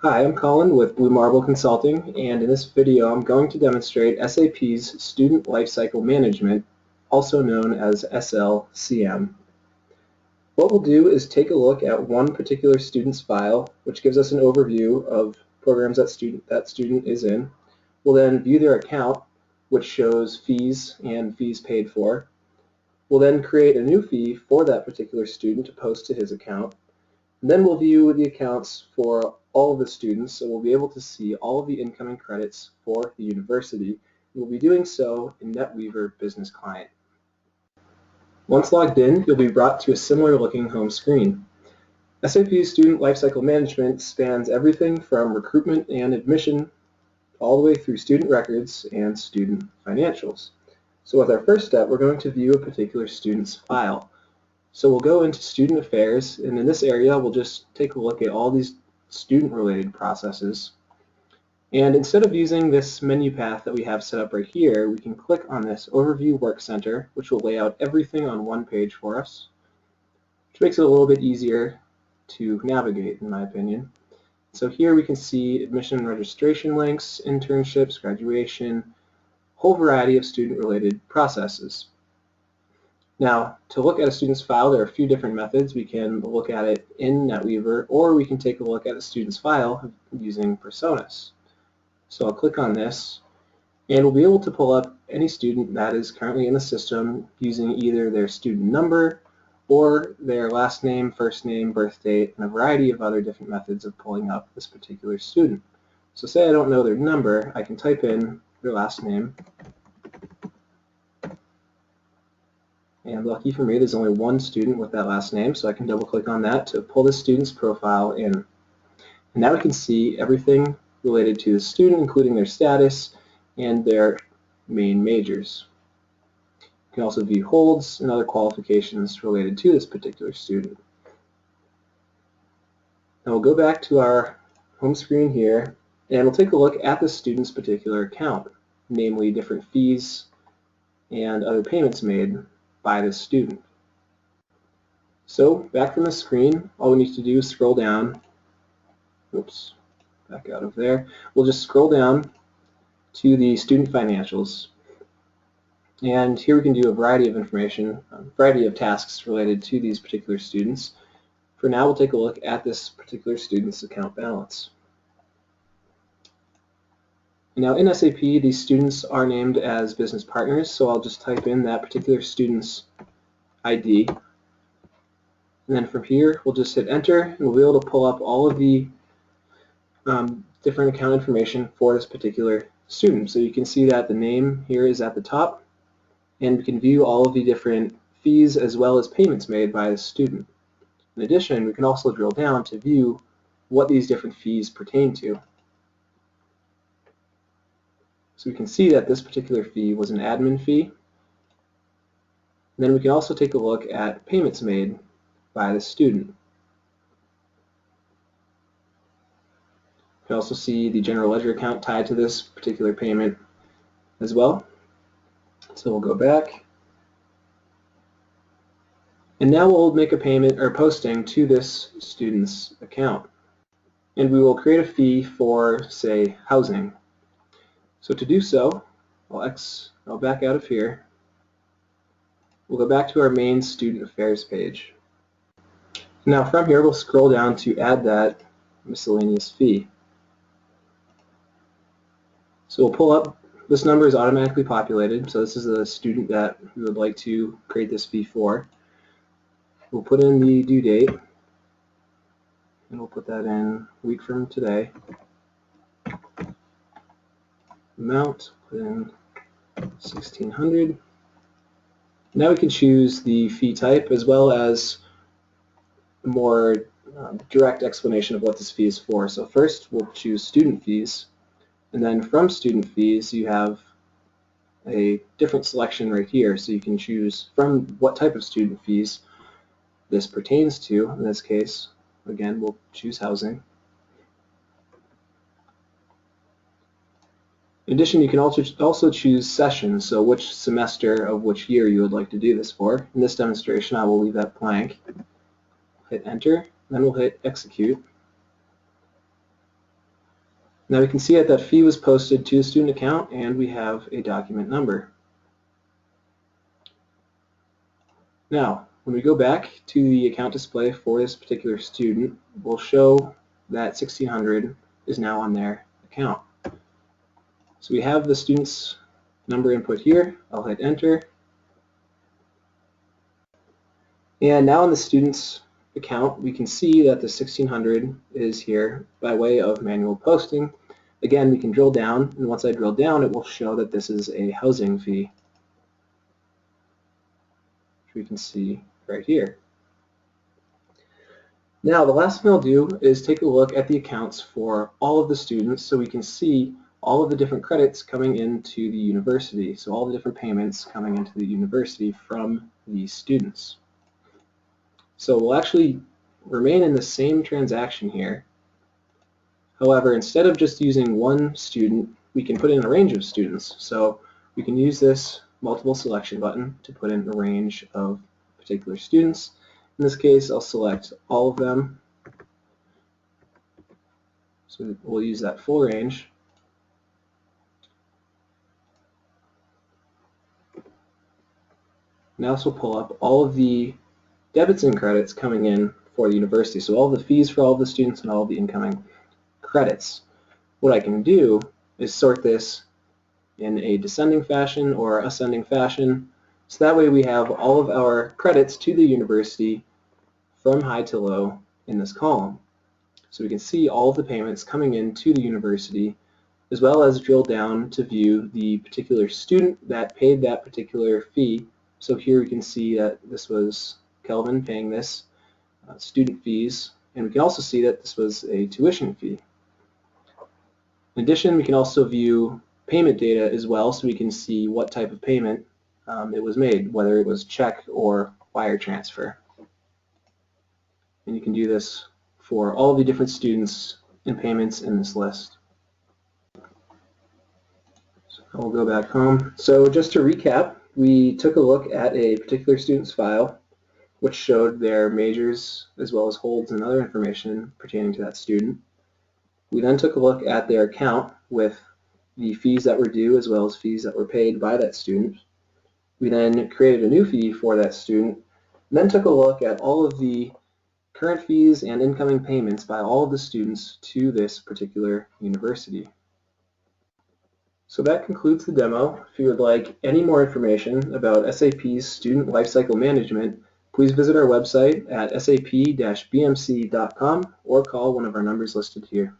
Hi, I'm Colin with Blue Marble Consulting, and in this video I'm going to demonstrate SAP's Student Lifecycle Management, also known as SLCM. What we'll do is take a look at one particular student's file, which gives us an overview of programs that student is in. We'll then view their account, which shows fees and fees paid for. We'll then create a new fee for that particular student to post to his account. And then we'll view the accounts for all of the students, so we'll be able to see all of the incoming credits for the university. We'll be doing so in NetWeaver Business Client. Once logged in, you'll be brought to a similar looking home screen. SAP's Student Lifecycle Management spans everything from recruitment and admission all the way through student records and student financials. So with our first step, we're going to view a particular student's file. So we'll go into Student Affairs, and in this area we'll just take a look at all these student-related processes. And instead of using this menu path that we have set up right here, we can click on this Overview Work Center, which will lay out everything on one page for us, which makes it a little bit easier to navigate, in my opinion. So here we can see admission and registration links, internships, graduation, a whole variety of student-related processes. Now, to look at a student's file, there are a few different methods. We can look at it in NetWeaver, or we can take a look at a student's file using Personas. So I'll click on this, and we'll be able to pull up any student that is currently in the system using either their student number or their last name, first name, birth date, and a variety of other different methods of pulling up this particular student. So say I don't know their number, I can type in their last name. And lucky for me, there's only one student with that last name, so I can double click on that to pull the student's profile in. And now we can see everything related to the student, including their status and their main majors. You can also view holds and other qualifications related to this particular student. Now we'll go back to our home screen here, and we'll take a look at the student's particular account, namely different fees and other payments made by the student. So back from the screen, all we need to do is scroll down. Oops, back out of there. We'll just scroll down to the student financials. And here we can do a variety of information, a variety of tasks related to these particular students. For now, we'll take a look at this particular student's account balance. Now in SAP, these students are named as business partners, so I'll just type in that particular student's ID. And then from here, we'll just hit enter, and we'll be able to pull up all of the different account information for this particular student. So you can see that the name here is at the top, and we can view all of the different fees as well as payments made by the student. In addition, we can also drill down to view what these different fees pertain to. So we can see that this particular fee was an admin fee. And then we can also take a look at payments made by the student. You can also see the general ledger account tied to this particular payment as well. So we'll go back. And now we'll make a payment or posting to this student's account. And we will create a fee for, say, housing. So to do so, I'll back out of here. We'll go back to our main Student Affairs page. Now from here, we'll scroll down to add that miscellaneous fee. So we'll pull up, this number is automatically populated, so this is the student that we would like to create this fee for. We'll put in the due date, and we'll put that in a week from today. Amount, put in 1,600. Now we can choose the fee type as well as a more direct explanation of what this fee is for. So first we'll choose student fees, and then from student fees you have a different selection right here, so you can choose from what type of student fees this pertains to. In this case, again, we'll choose housing. In addition, you can also choose sessions, so which semester of which year you would like to do this for. In this demonstration, I will leave that blank. Hit enter, then we'll hit execute. Now we can see that fee was posted to the student account, and we have a document number. Now, when we go back to the account display for this particular student, we'll show that $1,600 is now on their account. So we have the student's number input here. I'll hit enter. And now in the student's account, we can see that the $1,600 is here by way of manual posting. Again, we can drill down, and once I drill down, it will show that this is a housing fee, which we can see right here. Now, the last thing I'll do is take a look at the accounts for all of the students so we can see all of the different credits coming into the university, so all the different payments coming into the university from the students. So we'll actually remain in the same transaction here. However, instead of just using one student, we can put in a range of students. So we can use this multiple selection button to put in a range of particular students. In this case, I'll select all of them. So we'll use that full range. Now this will pull up all of the debits and credits coming in for the university. So all the fees for all of the students and all of the incoming credits. What I can do is sort this in a descending fashion or ascending fashion. So that way we have all of our credits to the university from high to low in this column. So we can see all of the payments coming in to the university, as well as drill down to view the particular student that paid that particular fee. So here we can see that this was Kelvin paying this student fees, and we can also see that this was a tuition fee. In addition, we can also view payment data as well, so we can see what type of payment it was made, whether it was check or wire transfer. And you can do this for all the different students and payments in this list. So I'll go back home. So just to recap, we took a look at a particular student's file, which showed their majors as well as holds and other information pertaining to that student. We then took a look at their account with the fees that were due as well as fees that were paid by that student. We then created a new fee for that student, and then took a look at all of the current fees and incoming payments by all of the students to this particular university. So that concludes the demo. If you would like any more information about SAP's Student Lifecycle Management, please visit our website at sap-bmc.com or call one of our numbers listed here.